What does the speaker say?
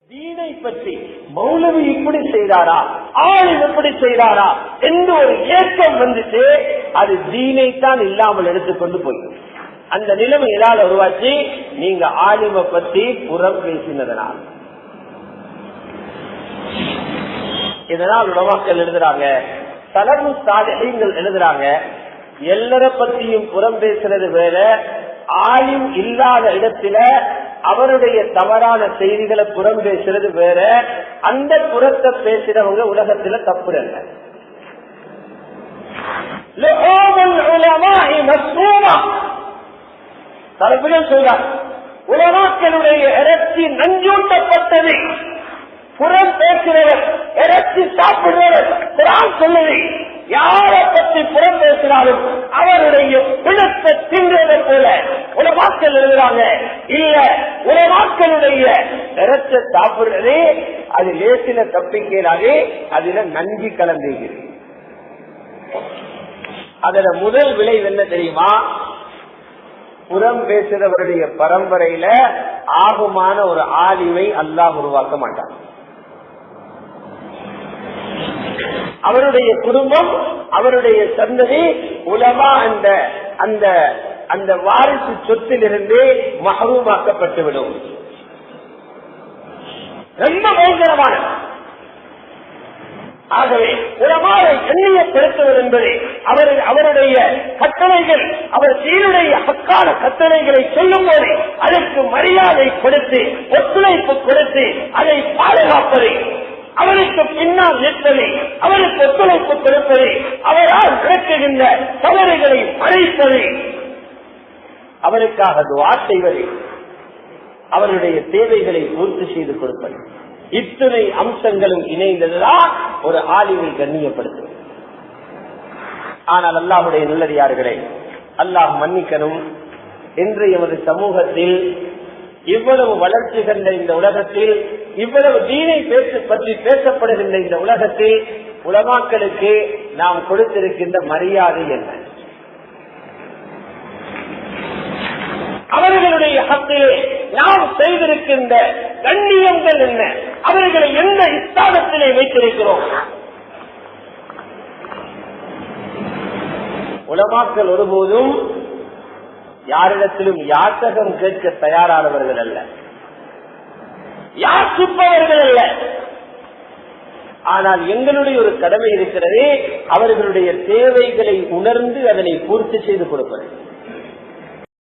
தீனை பற்றி மௌலவி இப்படி செய்தாரா, ஆளும் எப்படி செய்தாரா என்று ஒரு ஏக்கம் வந்துட்டு அது தீனைத்தான் இல்லாமல் எடுத்துக்கொண்டு போயிடும். அந்த நிலைமை ஏதாவது உருவாச்சு நீங்க ஆலிம பத்தி புறம் பேசினதனால். இதனால் உலமாக்கள் எழுதுறாங்க, தலவு சாலிஹீன்கள் எழுதுறாங்க, எல்லார பத்தியும் புறம் பேசுறது வேற, ஆலிம் இல்லாத இடத்துல அவருடைய தவறான செய்திகளை புறம் பேசுறது வேற. அந்த புறத்தை பேசுறவங்க உலகத்துல தப்பு இல்ல. தலைப்புகள் சொல்றார், உலமாக்களுடைய இறைச்சி நஞ்சூட்டப்பட்டது. புறம் பேசுகிறவர் இறைச்சி சாப்பிடுறவர் குர்ஆன் சொல்லுது, யாரை பற்றி புறம் பேசினாலும் அவருடைய பிணத்தை தின்றதை போல உலமாக்கள் எழுதுறாங்க. இல்ல, உலமாக்களுடைய இறைச்ச சாப்பிடுறதே அது லேசில தப்பிக்கிறாரே, அதுல நஞ்சு கலந்துகிறது. அதுல முதல் விளைவு என்ன தெரியுமா? புறம் பேசுறவருடைய பரம்பரையில ஆகுமான ஒரு ஆலிமை அல்லாஹ் உருவாக்க மாட்டான். அவருடைய குடும்பம், அவருடைய சந்ததி உலமா அந்த வாரிசு சொத்திலிருந்து மஹ்ரூமாக்கப்பட்டுவிடும். ரொம்ப பயங்கரமான. ஆகவே உலமாவை கண்ணியப்படுத்துவது என்பது அவருடைய கட்டளைகள், அவர் சீருடைய ஹக்கான கட்டளைகளை சொல்லும் போது அதற்கு மரியாதை கொடுத்து ஒத்துழைப்பு கொடுத்து அதை பாதுகாப்பது, அவருக்கு பின்னால் நிற்பது, அவருக்கு ஒத்துழைப்பு கொடுப்பது, அவரால் நடக்குகின்ற தவறுகளை மறைப்பது, அவருக்காக துஆ செய்வது, அவருடைய தேவைகளை பூர்த்தி செய்து கொடுப்பது, இத்தனை அம்சங்களும் இணைந்ததுதான் ஒரு ஆலிமை கண்ணியப்படுத்துவது. ஆனால் அல்லாஹ்வுடைய நல்லடியார்களே, அல்லாஹ் மன்னிக்கணும், இன்று எமது சமூகத்தில் இவ்வளவு வளர்ச்சி கண்ட இந்த உலகத்தில், இவ்வளவு தீனை பற்றி பேசப்படுகின்ற இந்த உலகத்தில் உலமாக்களுக்கு நாம் கொடுத்திருக்கின்ற மரியாதை என்ன? அவர்களுடைய ஹக்கிலே நாம் செய்திருக்கின்ற கண்ணியங்கள் என்ன? அவர்களை எந்த ஸ்தானத்திலே வைத்திருக்கிறோம்? உலமாக்கள் ஒருபோதும் யாரிடத்திலும் யாசகம் கேட்க தயாரானவர்கள் அல்ல, யாசிப்பவர்கள் அல்ல. ஆனால் எங்களுடைய ஒரு கடமை இருக்கிறது, அவர்களுடைய தேவைகளை உணர்ந்து அதனை பூர்த்தி செய்து கொடுப்பது.